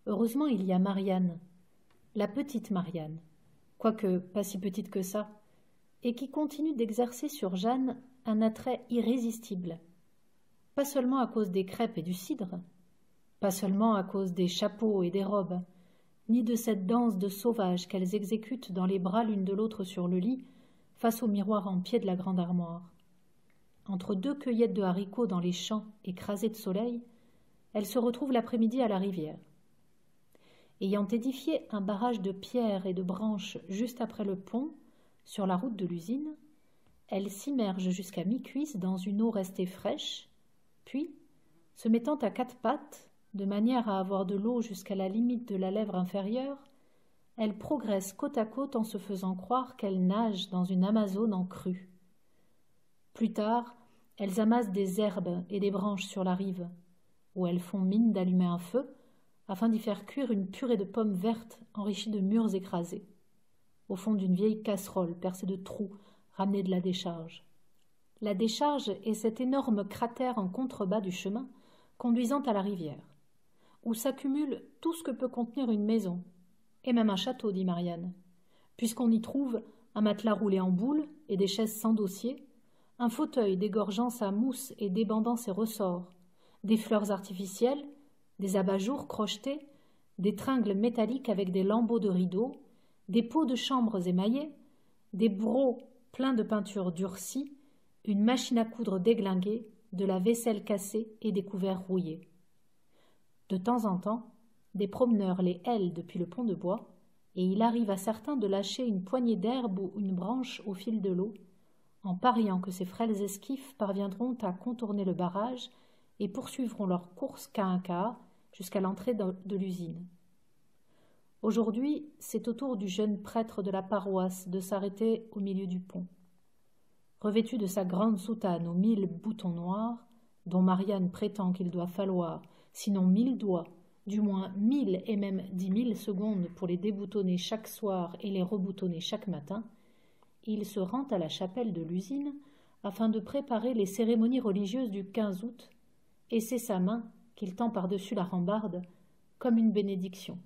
Heureusement, il y a Marianne, la petite Marianne, quoique pas si petite que ça, et qui continue d'exercer sur Jeanne un attrait irrésistible. Pas seulement à cause des crêpes et du cidre, pas seulement à cause des chapeaux et des robes, ni de cette danse de sauvages qu'elles exécutent dans les bras l'une de l'autre sur le lit, face au miroir en pied de la grande armoire. Entre deux cueillettes de haricots dans les champs écrasés de soleil, elles se retrouvent l'après-midi à la rivière. Ayant édifié un barrage de pierres et de branches juste après le pont, sur la route de l'usine, elles s'immergent jusqu'à mi-cuisse dans une eau restée fraîche, puis, se mettant à quatre pattes, de manière à avoir de l'eau jusqu'à la limite de la lèvre inférieure, elles progressent côte à côte en se faisant croire qu'elles nagent dans une Amazone en crue. Plus tard, elles amassent des herbes et des branches sur la rive, où elles font mine d'allumer un feu, afin d'y faire cuire une purée de pommes vertes enrichie de mûres écrasées, au fond d'une vieille casserole percée de trous ramenés de la décharge. La décharge est cet énorme cratère en contrebas du chemin conduisant à la rivière, où s'accumule tout ce que peut contenir une maison, et même un château, dit Marianne, puisqu'on y trouve un matelas roulé en boule et des chaises sans dossier, un fauteuil dégorgeant sa mousse et débandant ses ressorts, des fleurs artificielles, des abat-jours crochetés, des tringles métalliques avec des lambeaux de rideaux, des pots de chambres émaillés, des brocs pleins de peinture durcie, une machine à coudre déglinguée, de la vaisselle cassée et des couverts rouillés. De temps en temps, des promeneurs les hèlent depuis le pont de bois, et il arrive à certains de lâcher une poignée d'herbe ou une branche au fil de l'eau, en pariant que ces frêles esquifs parviendront à contourner le barrage et poursuivront leur course cahin-caha jusqu'à l'entrée de l'usine. Aujourd'hui, c'est au tour du jeune prêtre de la paroisse de s'arrêter au milieu du pont. Revêtu de sa grande soutane aux 1000 boutons noirs, dont Marianne prétend qu'il doit falloir, sinon 1000 doigts, du moins 1000 et même 10 000 secondes pour les déboutonner chaque soir et les reboutonner chaque matin, il se rend à la chapelle de l'usine afin de préparer les cérémonies religieuses du 15 août, et c'est sa main qu'il tend par-dessus la rambarde comme une bénédiction.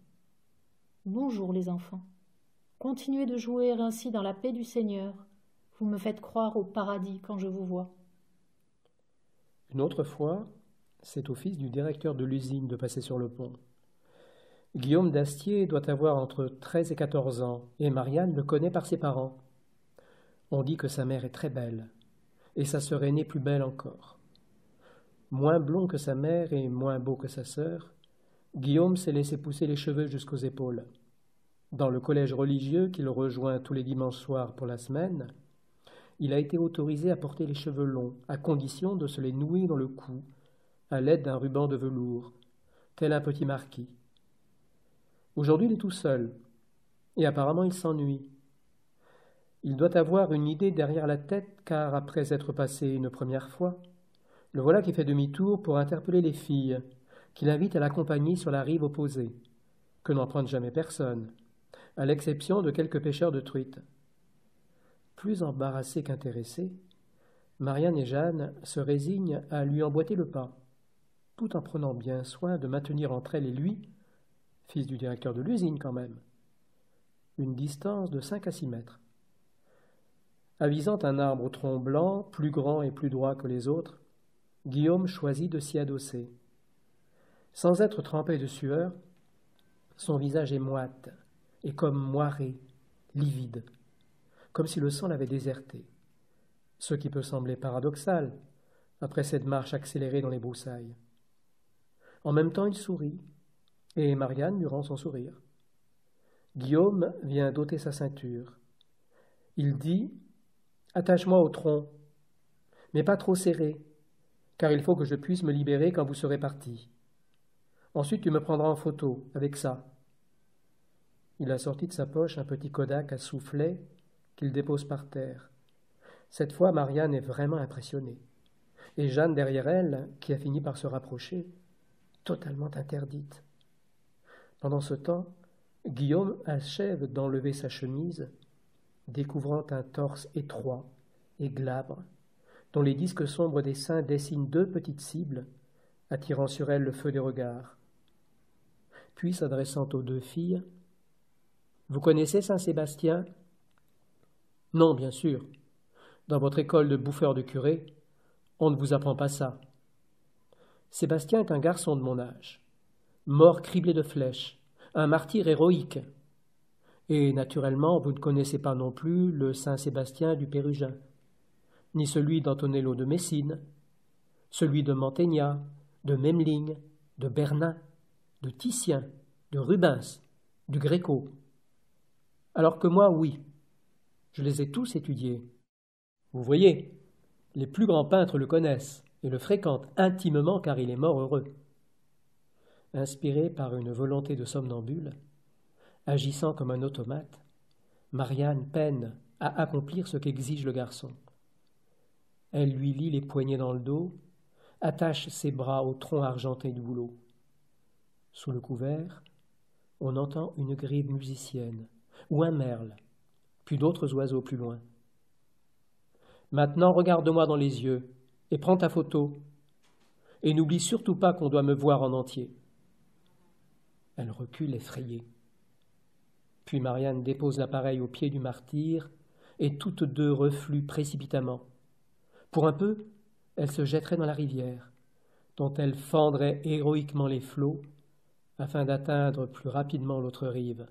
Bonjour les enfants, continuez de jouer ainsi dans la paix du Seigneur. Vous me faites croire au paradis quand je vous vois. Une autre fois, c'est au fils du directeur de l'usine de passer sur le pont. Guillaume d'Astier doit avoir entre 13 et 14 ans, et Marianne le connaît par ses parents. On dit que sa mère est très belle, et sa sœur aînée plus belle encore. Moins blond que sa mère et moins beau que sa sœur, Guillaume s'est laissé pousser les cheveux jusqu'aux épaules. Dans le collège religieux qu'il rejoint tous les dimanches soirs pour la semaine, il a été autorisé à porter les cheveux longs, à condition de se les nouer dans le cou, à l'aide d'un ruban de velours, tel un petit marquis. Aujourd'hui, il est tout seul, et apparemment il s'ennuie. Il doit avoir une idée derrière la tête, car après être passé une première fois, le voilà qui fait demi-tour pour interpeller les filles, qui l'invitent à l'accompagner sur la rive opposée, que n'emprunte jamais personne, à l'exception de quelques pêcheurs de truites. Plus embarrassés qu'intéressés, Marianne et Jeanne se résignent à lui emboîter le pas, tout en prenant bien soin de maintenir entre elle et lui, fils du directeur de l'usine quand même, une distance de 5 à 6 mètres. Avisant un arbre au tronc blanc, plus grand et plus droit que les autres, Guillaume choisit de s'y adosser. Sans être trempé de sueur, son visage est moite et comme moiré, livide, comme si le sang l'avait déserté, ce qui peut sembler paradoxal après cette marche accélérée dans les broussailles. En même temps, il sourit, et Marianne lui rend son sourire. Guillaume vient d'ôter sa ceinture. Il dit « Attache-moi au tronc, mais pas trop serré, car il faut que je puisse me libérer quand vous serez parti. Ensuite, tu me prendras en photo, avec ça. » Il a sorti de sa poche un petit Kodak à soufflet qu'il dépose par terre. Cette fois, Marianne est vraiment impressionnée. Et Jeanne derrière elle, qui a fini par se rapprocher, totalement interdite. Pendant ce temps, Guillaume achève d'enlever sa chemise, découvrant un torse étroit et glabre, dont les disques sombres des seins dessinent 2 petites cibles, attirant sur elle le feu des regards. Puis, s'adressant aux deux filles, « Vous connaissez Saint-Sébastien » ? « Non, bien sûr. Dans votre école de bouffeur de curé, on ne vous apprend pas ça. Sébastien est un garçon de mon âge, mort criblé de flèches, un martyr héroïque. Et naturellement, vous ne connaissez pas non plus le Saint-Sébastien du Pérugin, ni celui d'Antonello de Messine, celui de Mantegna, de Memling, de Bernin, de Titien, de Rubens, du Gréco. Alors que moi, oui, je les ai tous étudiés. Vous voyez, les plus grands peintres le connaissent et le fréquentent intimement car il est mort heureux. » Inspirée par une volonté de somnambule, agissant comme un automate, Marianne peine à accomplir ce qu'exige le garçon. Elle lui lie les poignets dans le dos, attache ses bras au tronc argenté du bouleau. Sous le couvert, on entend une grive musicienne ou un merle, puis d'autres oiseaux plus loin. « Maintenant, regarde-moi dans les yeux et prends ta photo. Et n'oublie surtout pas qu'on doit me voir en entier. » Elle recule effrayée. Puis Marianne dépose l'appareil au pied du martyr et toutes deux refluent précipitamment. Pour un peu, elle se jetterait dans la rivière, dont elle fendrait héroïquement les flots afin d'atteindre plus rapidement l'autre rive.